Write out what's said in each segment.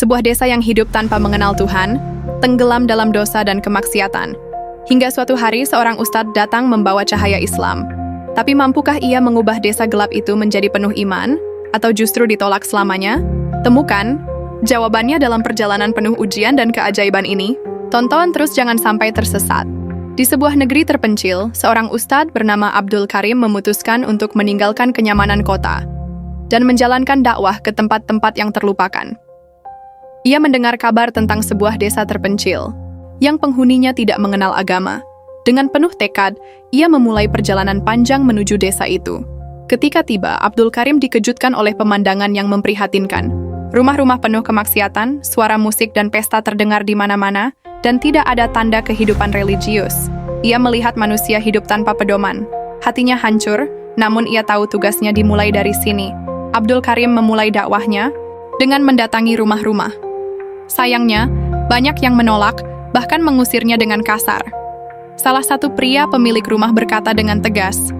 Sebuah desa yang hidup tanpa mengenal Tuhan, tenggelam dalam dosa dan kemaksiatan. Hingga suatu hari seorang ustadz datang membawa cahaya Islam. Tapi mampukah ia mengubah desa gelap itu menjadi penuh iman? Atau justru ditolak selamanya? Temukan jawabannya dalam perjalanan penuh ujian dan keajaiban ini. Tonton terus, jangan sampai tersesat. Di sebuah negeri terpencil, seorang ustadz bernama Abdul Karim memutuskan untuk meninggalkan kenyamanan kota dan menjalankan dakwah ke tempat-tempat yang terlupakan. Ia mendengar kabar tentang sebuah desa terpencil yang penghuninya tidak mengenal agama. Dengan penuh tekad, ia memulai perjalanan panjang menuju desa itu. Ketika tiba, Abdul Karim dikejutkan oleh pemandangan yang memprihatinkan. Rumah-rumah penuh kemaksiatan, suara musik dan pesta terdengar di mana-mana, dan tidak ada tanda kehidupan religius. Ia melihat manusia hidup tanpa pedoman. Hatinya hancur, namun ia tahu tugasnya dimulai dari sini. Abdul Karim memulai dakwahnya dengan mendatangi rumah-rumah. Sayangnya, banyak yang menolak, bahkan mengusirnya dengan kasar. Salah satu pria pemilik rumah berkata dengan tegas,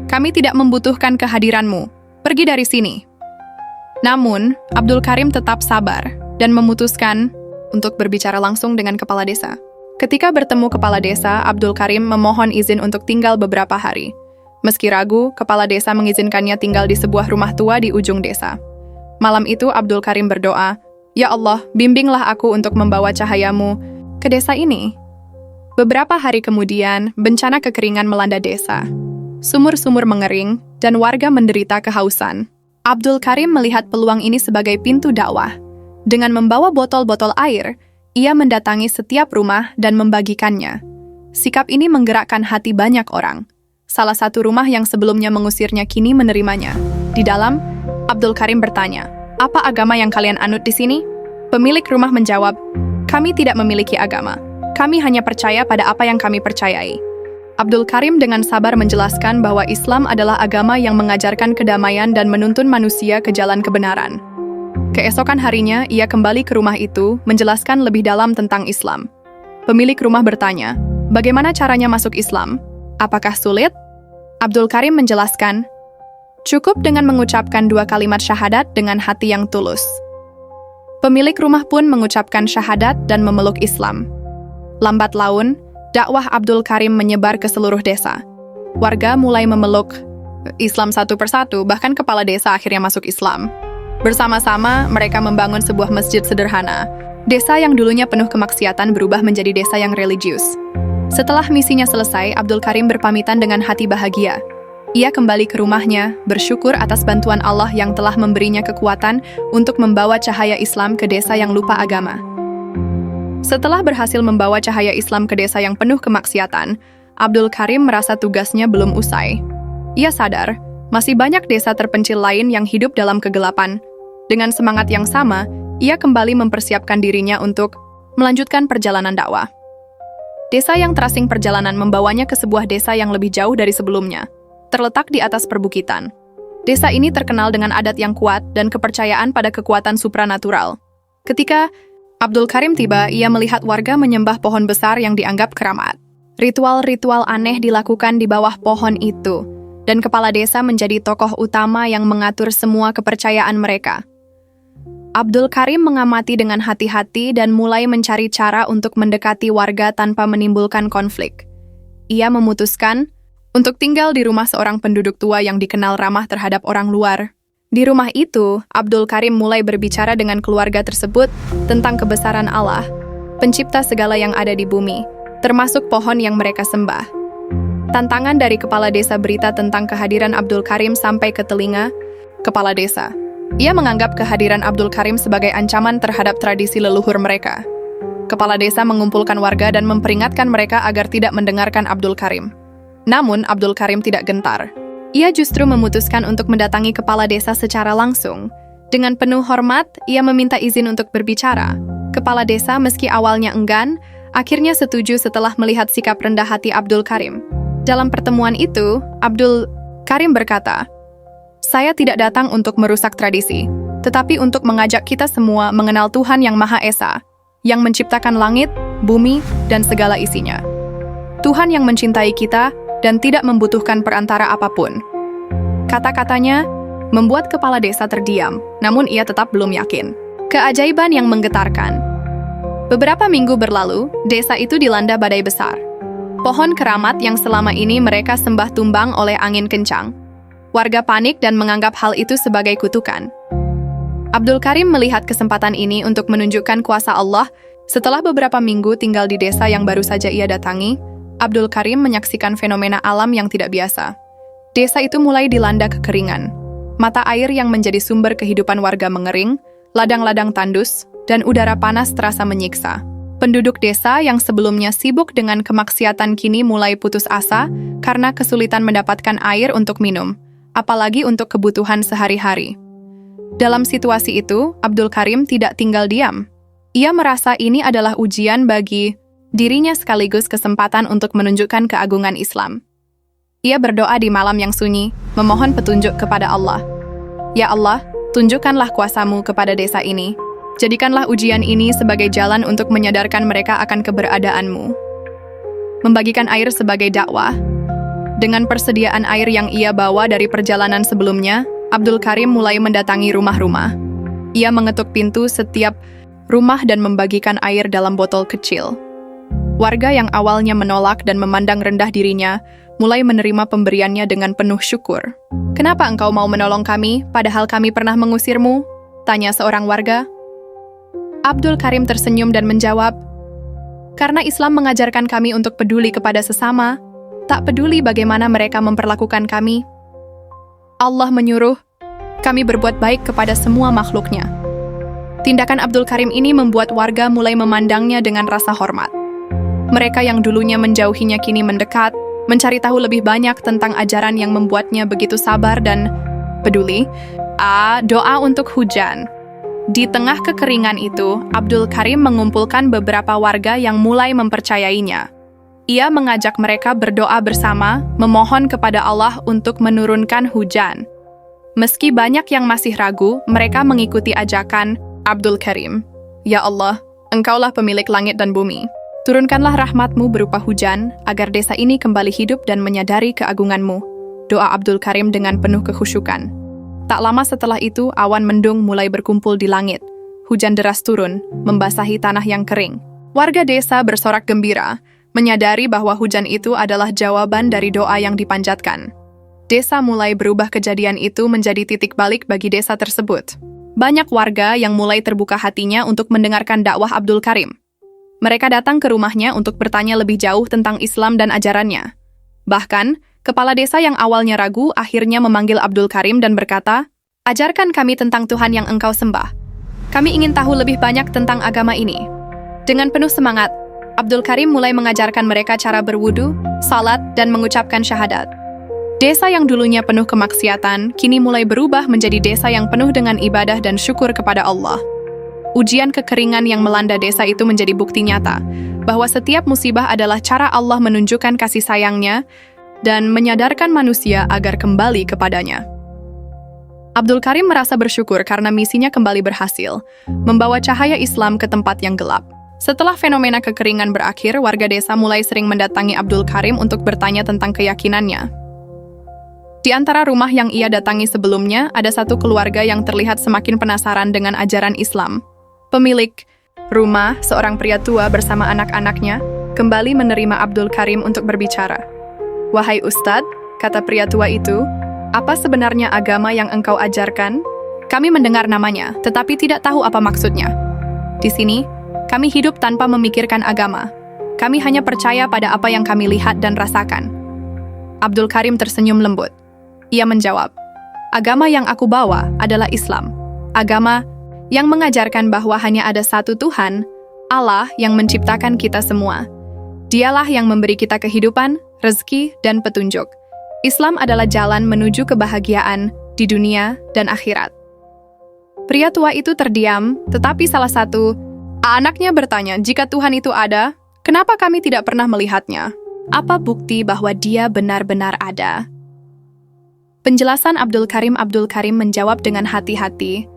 "Kami tidak membutuhkan kehadiranmu. Pergi dari sini." Namun, Abdul Karim tetap sabar dan memutuskan untuk berbicara langsung dengan kepala desa. Ketika bertemu kepala desa, Abdul Karim memohon izin untuk tinggal beberapa hari. Meski ragu, kepala desa mengizinkannya tinggal di sebuah rumah tua di ujung desa. Malam itu Abdul Karim berdoa, "Ya Allah, bimbinglah aku untuk membawa cahayamu ke desa ini." Beberapa hari kemudian, bencana kekeringan melanda desa. Sumur-sumur mengering, dan warga menderita kehausan. Abdul Karim melihat peluang ini sebagai pintu dakwah. Dengan membawa botol-botol air, ia mendatangi setiap rumah dan membagikannya. Sikap ini menggerakkan hati banyak orang. Salah satu rumah yang sebelumnya mengusirnya kini menerimanya. Di dalam, Abdul Karim bertanya, "Apa agama yang kalian anut di sini?" Pemilik rumah menjawab, "Kami tidak memiliki agama. Kami hanya percaya pada apa yang kami percayai." Abdul Karim dengan sabar menjelaskan bahwa Islam adalah agama yang mengajarkan kedamaian dan menuntun manusia ke jalan kebenaran. Keesokan harinya, ia kembali ke rumah itu, menjelaskan lebih dalam tentang Islam. Pemilik rumah bertanya, "Bagaimana caranya masuk Islam? Apakah sulit?" Abdul Karim menjelaskan, "Cukup dengan mengucapkan 2 kalimat syahadat dengan hati yang tulus." Pemilik rumah pun mengucapkan syahadat dan memeluk Islam. Lambat laun, dakwah Abdul Karim menyebar ke seluruh desa. Warga mulai memeluk Islam satu persatu, bahkan kepala desa akhirnya masuk Islam. Bersama-sama, mereka membangun sebuah masjid sederhana. Desa yang dulunya penuh kemaksiatan berubah menjadi desa yang religius. Setelah misinya selesai, Abdul Karim berpamitan dengan hati bahagia. Ia kembali ke rumahnya, bersyukur atas bantuan Allah yang telah memberinya kekuatan untuk membawa cahaya Islam ke desa yang lupa agama. Setelah berhasil membawa cahaya Islam ke desa yang penuh kemaksiatan, Abdul Karim merasa tugasnya belum usai. Ia sadar, masih banyak desa terpencil lain yang hidup dalam kegelapan. Dengan semangat yang sama, ia kembali mempersiapkan dirinya untuk melanjutkan perjalanan dakwah. Desa yang terasing perjalanan membawanya ke sebuah desa yang lebih jauh dari sebelumnya, terletak di atas perbukitan. Desa ini terkenal dengan adat yang kuat dan kepercayaan pada kekuatan supranatural. Ketika Abdul Karim tiba, ia melihat warga menyembah pohon besar yang dianggap keramat. Ritual-ritual aneh dilakukan di bawah pohon itu, dan kepala desa menjadi tokoh utama yang mengatur semua kepercayaan mereka. Abdul Karim mengamati dengan hati-hati dan mulai mencari cara untuk mendekati warga tanpa menimbulkan konflik. Ia memutuskan untuk tinggal di rumah seorang penduduk tua yang dikenal ramah terhadap orang luar. Di rumah itu, Abdul Karim mulai berbicara dengan keluarga tersebut tentang kebesaran Allah, pencipta segala yang ada di bumi, termasuk pohon yang mereka sembah. Tantangan dari kepala desa, berita tentang kehadiran Abdul Karim sampai ke telinga kepala desa. Ia menganggap kehadiran Abdul Karim sebagai ancaman terhadap tradisi leluhur mereka. Kepala desa mengumpulkan warga dan memperingatkan mereka agar tidak mendengarkan Abdul Karim. Namun, Abdul Karim tidak gentar. Ia justru memutuskan untuk mendatangi kepala desa secara langsung. Dengan penuh hormat, ia meminta izin untuk berbicara. Kepala desa, meski awalnya enggan, akhirnya setuju setelah melihat sikap rendah hati Abdul Karim. Dalam pertemuan itu, Abdul Karim berkata, "Saya tidak datang untuk merusak tradisi, tetapi untuk mengajak kita semua mengenal Tuhan yang Maha Esa, yang menciptakan langit, bumi, dan segala isinya. Tuhan yang mencintai kita dan tidak membutuhkan perantara apapun." Kata-katanya membuat kepala desa terdiam, namun ia tetap belum yakin. Keajaiban yang menggetarkan. Beberapa minggu berlalu, desa itu dilanda badai besar. Pohon keramat yang selama ini mereka sembah tumbang oleh angin kencang. Warga panik dan menganggap hal itu sebagai kutukan. Abdul Karim melihat kesempatan ini untuk menunjukkan kuasa Allah. Setelah beberapa minggu tinggal di desa yang baru saja ia datangi, Abdul Karim menyaksikan fenomena alam yang tidak biasa. Desa itu mulai dilanda kekeringan. Mata air yang menjadi sumber kehidupan warga mengering, ladang-ladang tandus, dan udara panas terasa menyiksa. Penduduk desa yang sebelumnya sibuk dengan kemaksiatan kini mulai putus asa karena kesulitan mendapatkan air untuk minum, apalagi untuk kebutuhan sehari-hari. Dalam situasi itu, Abdul Karim tidak tinggal diam. Ia merasa ini adalah ujian bagi dirinya sekaligus kesempatan untuk menunjukkan keagungan Islam. Ia berdoa di malam yang sunyi, memohon petunjuk kepada Allah. Ya Allah, tunjukkanlah kuasa-Mu kepada desa ini. Jadikanlah ujian ini sebagai jalan untuk menyadarkan mereka akan keberadaan-Mu. Membagikan air sebagai dakwah. Dengan persediaan air yang ia bawa dari perjalanan sebelumnya, Abdul Karim mulai mendatangi rumah-rumah. Ia mengetuk pintu setiap rumah dan membagikan air dalam botol kecil. Warga yang awalnya menolak dan memandang rendah dirinya, mulai menerima pemberiannya dengan penuh syukur. "Kenapa engkau mau menolong kami, padahal kami pernah mengusirmu?" tanya seorang warga. Abdul Karim tersenyum dan menjawab, "Karena Islam mengajarkan kami untuk peduli kepada sesama, tak peduli bagaimana mereka memperlakukan kami. Allah menyuruh kami berbuat baik kepada semua makhluknya." Tindakan Abdul Karim ini membuat warga mulai memandangnya dengan rasa hormat. Mereka yang dulunya menjauhinya kini mendekat, mencari tahu lebih banyak tentang ajaran yang membuatnya begitu sabar dan peduli. Doa untuk hujan. Di tengah kekeringan itu, Abdul Karim mengumpulkan beberapa warga yang mulai mempercayainya. Ia mengajak mereka berdoa bersama, memohon kepada Allah untuk menurunkan hujan. Meski banyak yang masih ragu, mereka mengikuti ajakan Abdul Karim. "Ya Allah, Engkaulah pemilik langit dan bumi. Turunkanlah rahmat-Mu berupa hujan, agar desa ini kembali hidup dan menyadari keagungan-Mu." Doa Abdul Karim dengan penuh kekhusyukan. Tak lama setelah itu, awan mendung mulai berkumpul di langit. Hujan deras turun, membasahi tanah yang kering. Warga desa bersorak gembira, menyadari bahwa hujan itu adalah jawaban dari doa yang dipanjatkan. Desa mulai berubah, kejadian itu menjadi titik balik bagi desa tersebut. Banyak warga yang mulai terbuka hatinya untuk mendengarkan dakwah Abdul Karim. Mereka datang ke rumahnya untuk bertanya lebih jauh tentang Islam dan ajarannya. Bahkan, kepala desa yang awalnya ragu akhirnya memanggil Abdul Karim dan berkata, "Ajarkan kami tentang Tuhan yang engkau sembah. Kami ingin tahu lebih banyak tentang agama ini." Dengan penuh semangat, Abdul Karim mulai mengajarkan mereka cara berwudu, salat, dan mengucapkan syahadat. Desa yang dulunya penuh kemaksiatan, kini mulai berubah menjadi desa yang penuh dengan ibadah dan syukur kepada Allah. Ujian kekeringan yang melanda desa itu menjadi bukti nyata bahwa setiap musibah adalah cara Allah menunjukkan kasih sayangnya dan menyadarkan manusia agar kembali kepadanya. Abdul Karim merasa bersyukur karena misinya kembali berhasil, membawa cahaya Islam ke tempat yang gelap. Setelah fenomena kekeringan berakhir, warga desa mulai sering mendatangi Abdul Karim untuk bertanya tentang keyakinannya. Di antara rumah yang ia datangi sebelumnya, ada satu keluarga yang terlihat semakin penasaran dengan ajaran Islam. Pemilik rumah, seorang pria tua bersama anak-anaknya, kembali menerima Abdul Karim untuk berbicara. "Wahai Ustadz," kata pria tua itu, "apa sebenarnya agama yang engkau ajarkan? Kami mendengar namanya, tetapi tidak tahu apa maksudnya. Di sini, kami hidup tanpa memikirkan agama. Kami hanya percaya pada apa yang kami lihat dan rasakan." Abdul Karim tersenyum lembut. Ia menjawab, "Agama yang aku bawa adalah Islam. Agama yang mengajarkan bahwa hanya ada satu Tuhan, Allah yang menciptakan kita semua. Dialah yang memberi kita kehidupan, rezeki, dan petunjuk. Islam adalah jalan menuju kebahagiaan di dunia dan akhirat." Pria tua itu terdiam, tetapi salah satu anaknya bertanya, "Jika Tuhan itu ada, kenapa kami tidak pernah melihatnya? Apa bukti bahwa dia benar-benar ada?" Penjelasan Abdul Karim menjawab dengan hati-hati,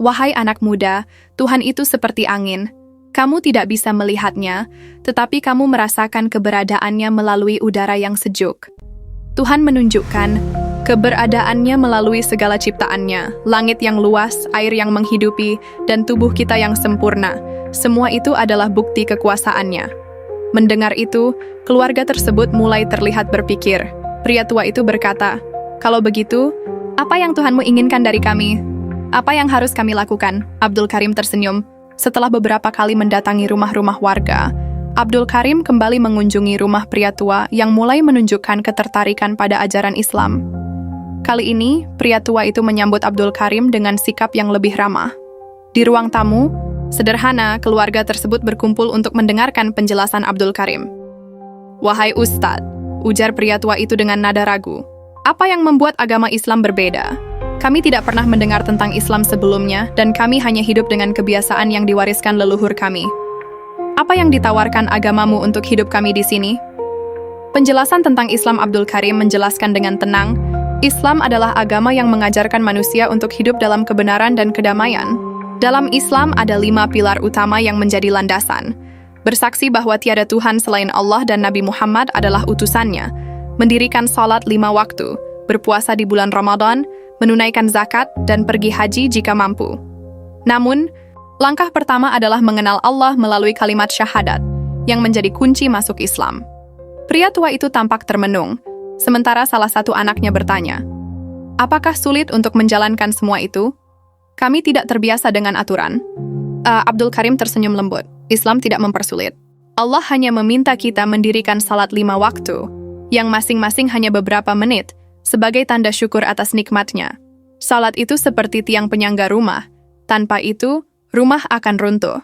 "Wahai anak muda, Tuhan itu seperti angin. Kamu tidak bisa melihatnya, tetapi kamu merasakan keberadaannya melalui udara yang sejuk. Tuhan menunjukkan Keberadaannya melalui segala ciptaannya, langit yang luas, air yang menghidupi, dan tubuh kita yang sempurna. Semua itu adalah bukti kekuasaannya. Mendengar itu, keluarga tersebut mulai terlihat berpikir. Pria tua itu berkata, "Kalau begitu, apa yang Tuhanmu inginkan dari kami? Apa yang harus kami lakukan?" Abdul Karim tersenyum. Setelah beberapa kali mendatangi rumah-rumah warga, Abdul Karim kembali mengunjungi rumah pria tua yang mulai menunjukkan ketertarikan pada ajaran Islam. Kali ini, pria tua itu menyambut Abdul Karim dengan sikap yang lebih ramah. Di ruang tamu, sederhana, keluarga tersebut berkumpul untuk mendengarkan penjelasan Abdul Karim. "Wahai Ustadz," ujar pria tua itu dengan nada ragu, "apa yang membuat agama Islam berbeda? Kami tidak pernah mendengar tentang Islam sebelumnya, dan kami hanya hidup dengan kebiasaan yang diwariskan leluhur kami. Apa yang ditawarkan agamamu untuk hidup kami di sini?" Penjelasan tentang Islam Abdul Karim menjelaskan dengan tenang, Islam adalah agama yang mengajarkan manusia untuk hidup dalam kebenaran dan kedamaian. Dalam Islam ada 5 pilar utama yang menjadi landasan. Bersaksi bahwa tiada Tuhan selain Allah dan Nabi Muhammad adalah utusannya, mendirikan salat 5 waktu, berpuasa di bulan Ramadan, menunaikan zakat, dan pergi haji jika mampu. Namun, langkah pertama adalah mengenal Allah melalui kalimat syahadat, yang menjadi kunci masuk Islam. Pria tua itu tampak termenung, sementara salah satu anaknya bertanya, "Apakah sulit untuk menjalankan semua itu? Kami tidak terbiasa dengan aturan." Abdul Karim tersenyum lembut. Islam tidak mempersulit. Allah hanya meminta kita mendirikan salat 5 waktu, yang masing-masing hanya beberapa menit, sebagai tanda syukur atas nikmatnya. Salat itu seperti tiang penyangga rumah. Tanpa itu, rumah akan runtuh.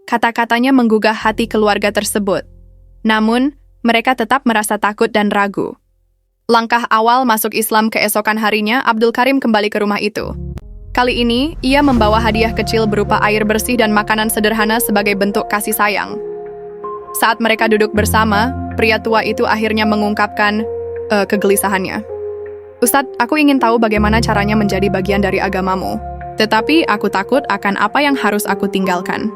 Kata-katanya menggugah hati keluarga tersebut. Namun, mereka tetap merasa takut dan ragu. Langkah awal masuk Islam keesokan harinya, Abdul Karim kembali ke rumah itu. Kali ini, ia membawa hadiah kecil berupa air bersih dan makanan sederhana sebagai bentuk kasih sayang. Saat mereka duduk bersama, pria tua itu akhirnya mengungkapkan kegelisahannya. "Ustadz, aku ingin tahu bagaimana caranya menjadi bagian dari agamamu. Tetapi aku takut akan apa yang harus aku tinggalkan."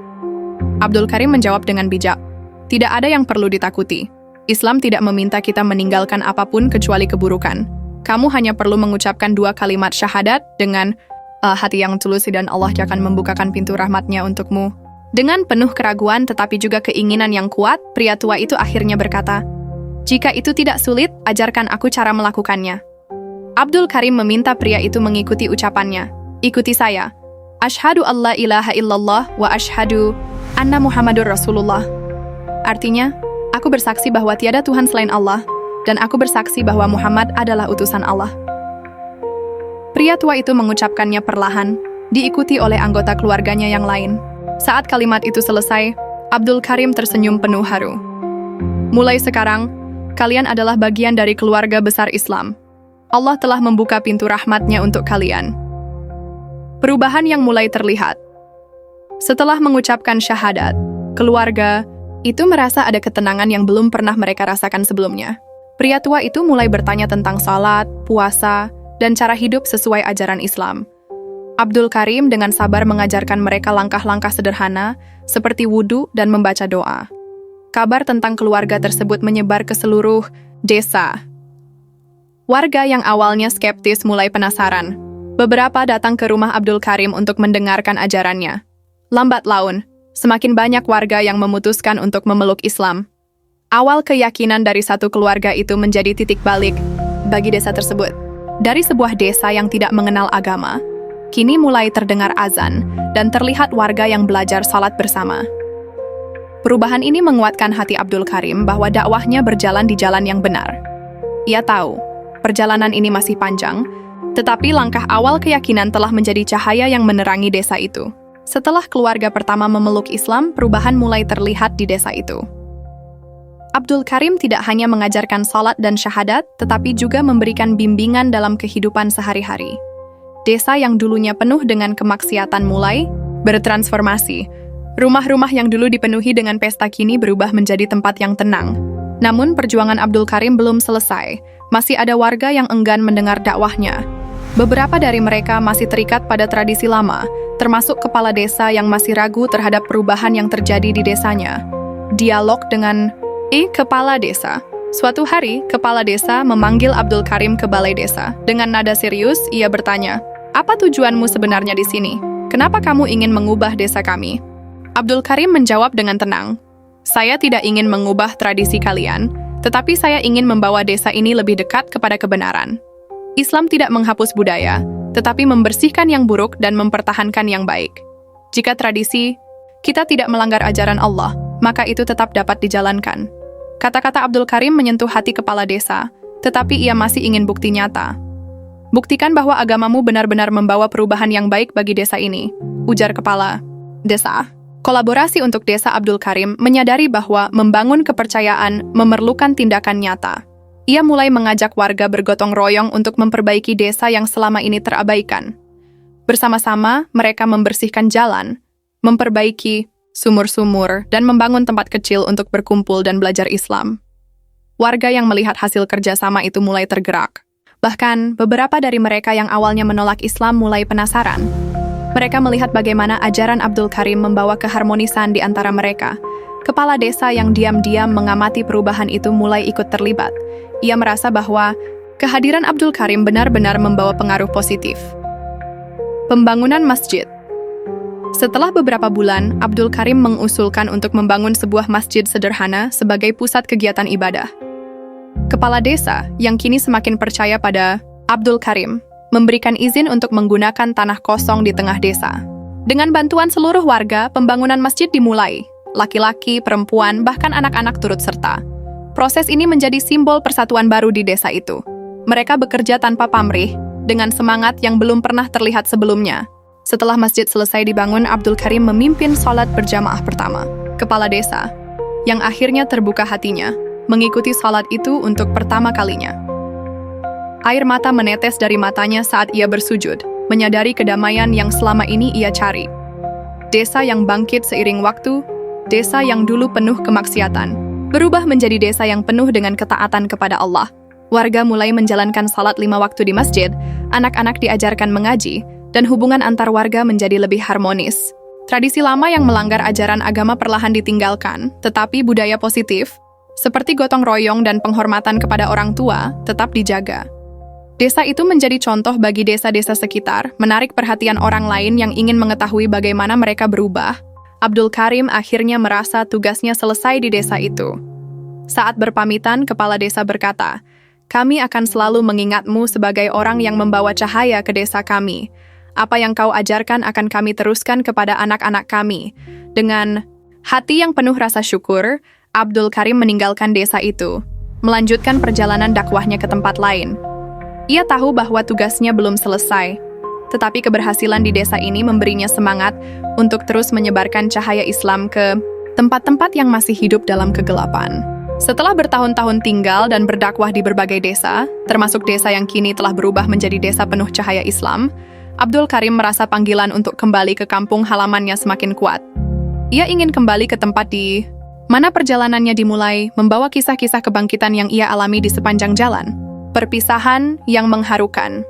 Abdul Karim menjawab dengan bijak, "Tidak ada yang perlu ditakuti. Islam tidak meminta kita meninggalkan apapun kecuali keburukan. Kamu hanya perlu mengucapkan 2 kalimat syahadat dengan hati yang tulus dan Allah akan membukakan pintu rahmatnya untukmu." Dengan penuh keraguan tetapi juga keinginan yang kuat, pria tua itu akhirnya berkata, "Jika itu tidak sulit, ajarkan aku cara melakukannya." Abdul Karim meminta pria itu mengikuti ucapannya. "Ikuti saya. Asyhadu alla ilaha illallah wa asyhadu anna Muhammadur Rasulullah." Artinya, aku bersaksi bahwa tiada Tuhan selain Allah, dan aku bersaksi bahwa Muhammad adalah utusan Allah. Pria tua itu mengucapkannya perlahan, diikuti oleh anggota keluarganya yang lain. Saat kalimat itu selesai, Abdul Karim tersenyum penuh haru. "Mulai sekarang, kalian adalah bagian dari keluarga besar Islam. Allah telah membuka pintu rahmatnya untuk kalian." Perubahan yang mulai terlihat. Setelah mengucapkan syahadat, keluarga itu merasa ada ketenangan yang belum pernah mereka rasakan sebelumnya. Pria tua itu mulai bertanya tentang salat, puasa, dan cara hidup sesuai ajaran Islam. Abdul Karim dengan sabar mengajarkan mereka langkah-langkah sederhana, seperti wudhu dan membaca doa. Kabar tentang keluarga tersebut menyebar ke seluruh desa. Warga yang awalnya skeptis mulai penasaran. Beberapa datang ke rumah Abdul Karim untuk mendengarkan ajarannya. Lambat laun, semakin banyak warga yang memutuskan untuk memeluk Islam. Awal keyakinan dari satu keluarga itu menjadi titik balik bagi desa tersebut. Dari sebuah desa yang tidak mengenal agama, kini mulai terdengar azan dan terlihat warga yang belajar salat bersama. Perubahan ini menguatkan hati Abdul Karim bahwa dakwahnya berjalan di jalan yang benar. Ia tahu, perjalanan ini masih panjang, tetapi langkah awal keyakinan telah menjadi cahaya yang menerangi desa itu. Setelah keluarga pertama memeluk Islam, perubahan mulai terlihat di desa itu. Abdul Karim tidak hanya mengajarkan salat dan syahadat, tetapi juga memberikan bimbingan dalam kehidupan sehari-hari. Desa yang dulunya penuh dengan kemaksiatan mulai bertransformasi. Rumah-rumah yang dulu dipenuhi dengan pesta kini berubah menjadi tempat yang tenang. Namun perjuangan Abdul Karim belum selesai. Masih ada warga yang enggan mendengar dakwahnya. Beberapa dari mereka masih terikat pada tradisi lama, termasuk kepala desa yang masih ragu terhadap perubahan yang terjadi di desanya. Dialog dengan kepala desa. Suatu hari, kepala desa memanggil Abdul Karim ke balai desa. Dengan nada serius, ia bertanya, "Apa tujuanmu sebenarnya di sini? Kenapa kamu ingin mengubah desa kami?" Abdul Karim menjawab dengan tenang, "Saya tidak ingin mengubah tradisi kalian, tetapi saya ingin membawa desa ini lebih dekat kepada kebenaran. Islam tidak menghapus budaya, tetapi membersihkan yang buruk dan mempertahankan yang baik. Jika tradisi, kita tidak melanggar ajaran Allah, maka itu tetap dapat dijalankan." Kata-kata Abdul Karim menyentuh hati kepala desa, tetapi ia masih ingin bukti nyata. "Buktikan bahwa agamamu benar-benar membawa perubahan yang baik bagi desa ini," ujar kepala desa. Kolaborasi untuk desa Abdul Karim menyadari bahwa membangun kepercayaan memerlukan tindakan nyata. Ia mulai mengajak warga bergotong royong untuk memperbaiki desa yang selama ini terabaikan. Bersama-sama, mereka membersihkan jalan, memperbaiki sumur-sumur, dan membangun tempat kecil untuk berkumpul dan belajar Islam. Warga yang melihat hasil kerjasama itu mulai tergerak. Bahkan, beberapa dari mereka yang awalnya menolak Islam mulai penasaran. Mereka melihat bagaimana ajaran Abdul Karim membawa keharmonisan di antara mereka. Kepala desa yang diam-diam mengamati perubahan itu mulai ikut terlibat. Ia merasa bahwa kehadiran Abdul Karim benar-benar membawa pengaruh positif. Pembangunan masjid. Setelah beberapa bulan, Abdul Karim mengusulkan untuk membangun sebuah masjid sederhana sebagai pusat kegiatan ibadah. Kepala desa, yang kini semakin percaya pada Abdul Karim, memberikan izin untuk menggunakan tanah kosong di tengah desa. Dengan bantuan seluruh warga, pembangunan masjid dimulai. Laki-laki, perempuan, bahkan anak-anak turut serta. Proses ini menjadi simbol persatuan baru di desa itu. Mereka bekerja tanpa pamrih, dengan semangat yang belum pernah terlihat sebelumnya. Setelah masjid selesai dibangun, Abdul Karim memimpin sholat berjamaah pertama. Kepala desa, yang akhirnya terbuka hatinya, mengikuti sholat itu untuk pertama kalinya. Air mata menetes dari matanya saat ia bersujud, menyadari kedamaian yang selama ini ia cari. Desa yang bangkit seiring waktu, desa yang dulu penuh kemaksiatan, berubah menjadi desa yang penuh dengan ketaatan kepada Allah. Warga mulai menjalankan sholat 5 waktu di masjid, anak-anak diajarkan mengaji, dan hubungan antar warga menjadi lebih harmonis. Tradisi lama yang melanggar ajaran agama perlahan ditinggalkan, tetapi budaya positif, seperti gotong royong dan penghormatan kepada orang tua, tetap dijaga. Desa itu menjadi contoh bagi desa-desa sekitar, menarik perhatian orang lain yang ingin mengetahui bagaimana mereka berubah. Abdul Karim akhirnya merasa tugasnya selesai di desa itu. Saat berpamitan, kepala desa berkata, "Kami akan selalu mengingatmu sebagai orang yang membawa cahaya ke desa kami. Apa yang kau ajarkan akan kami teruskan kepada anak-anak kami." Dengan hati yang penuh rasa syukur, Abdul Karim meninggalkan desa itu, melanjutkan perjalanan dakwahnya ke tempat lain. Ia tahu bahwa tugasnya belum selesai, tetapi keberhasilan di desa ini memberinya semangat untuk terus menyebarkan cahaya Islam ke tempat-tempat yang masih hidup dalam kegelapan. Setelah bertahun-tahun tinggal dan berdakwah di berbagai desa, termasuk desa yang kini telah berubah menjadi desa penuh cahaya Islam, Abdul Karim merasa panggilan untuk kembali ke kampung halamannya semakin kuat. Ia ingin kembali ke tempat di mana perjalanannya dimulai, membawa kisah-kisah kebangkitan yang ia alami di sepanjang jalan. Perpisahan yang mengharukan.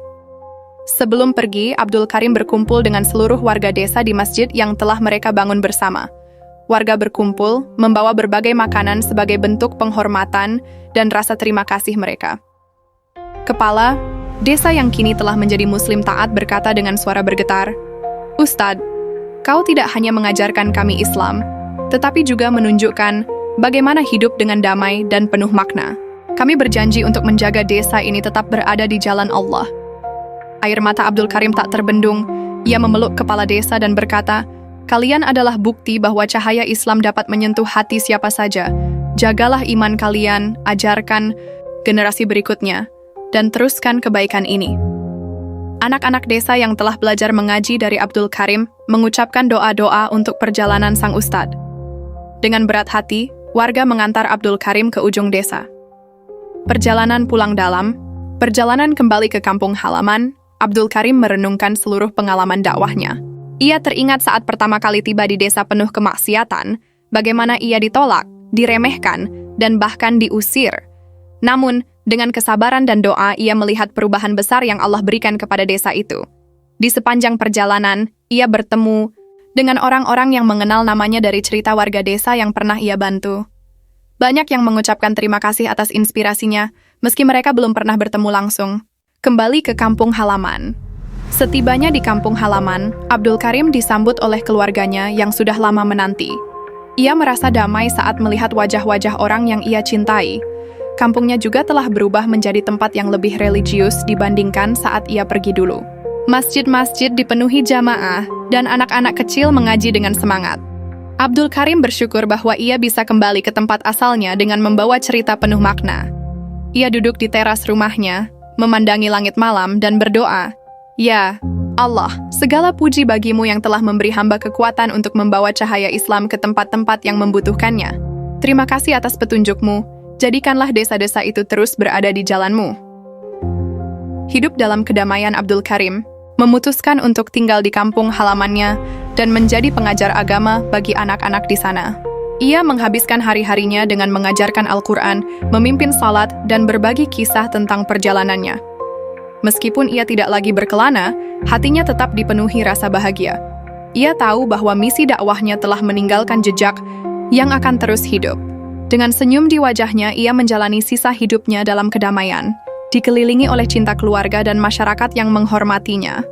Sebelum pergi, Abdul Karim berkumpul dengan seluruh warga desa di masjid yang telah mereka bangun bersama. Warga berkumpul, membawa berbagai makanan sebagai bentuk penghormatan dan rasa terima kasih mereka. Kepala desa yang kini telah menjadi muslim taat berkata dengan suara bergetar, "Ustadz, kau tidak hanya mengajarkan kami Islam, tetapi juga menunjukkan bagaimana hidup dengan damai dan penuh makna. Kami berjanji untuk menjaga desa ini tetap berada di jalan Allah." Air mata Abdul Karim tak terbendung. Ia memeluk kepala desa dan berkata, "Kalian adalah bukti bahwa cahaya Islam dapat menyentuh hati siapa saja. Jagalah iman kalian, ajarkan generasi berikutnya, dan teruskan kebaikan ini." Anak-anak desa yang telah belajar mengaji dari Abdul Karim mengucapkan doa-doa untuk perjalanan sang ustadz. Dengan berat hati, warga mengantar Abdul Karim ke ujung desa. Perjalanan pulang dalam, perjalanan kembali ke kampung halaman, Abdul Karim merenungkan seluruh pengalaman dakwahnya. Ia teringat saat pertama kali tiba di desa penuh kemaksiatan, bagaimana ia ditolak, diremehkan, dan bahkan diusir. Namun, dengan kesabaran dan doa, ia melihat perubahan besar yang Allah berikan kepada desa itu. Di sepanjang perjalanan, ia bertemu dengan orang-orang yang mengenal namanya dari cerita warga desa yang pernah ia bantu. Banyak yang mengucapkan terima kasih atas inspirasinya, meski mereka belum pernah bertemu langsung. Kembali ke kampung halaman. Setibanya di kampung halaman, Abdul Karim disambut oleh keluarganya yang sudah lama menanti. Ia merasa damai saat melihat wajah-wajah orang yang ia cintai. Kampungnya juga telah berubah menjadi tempat yang lebih religius dibandingkan saat ia pergi dulu. Masjid-masjid dipenuhi jamaah, dan anak-anak kecil mengaji dengan semangat. Abdul Karim bersyukur bahwa ia bisa kembali ke tempat asalnya dengan membawa cerita penuh makna. Ia duduk di teras rumahnya, memandangi langit malam dan berdoa, "Ya, Allah, segala puji bagimu yang telah memberi hamba kekuatan untuk membawa cahaya Islam ke tempat-tempat yang membutuhkannya. Terima kasih atas petunjukmu, jadikanlah desa-desa itu terus berada di jalanmu." Hidup dalam kedamaian, Abdul Karim memutuskan untuk tinggal di kampung halamannya dan menjadi pengajar agama bagi anak-anak di sana. Ia menghabiskan hari-harinya dengan mengajarkan Al-Quran, memimpin salat, dan berbagi kisah tentang perjalanannya. Meskipun ia tidak lagi berkelana, hatinya tetap dipenuhi rasa bahagia. Ia tahu bahwa misi dakwahnya telah meninggalkan jejak yang akan terus hidup. Dengan senyum di wajahnya, ia menjalani sisa hidupnya dalam kedamaian, dikelilingi oleh cinta keluarga dan masyarakat yang menghormatinya.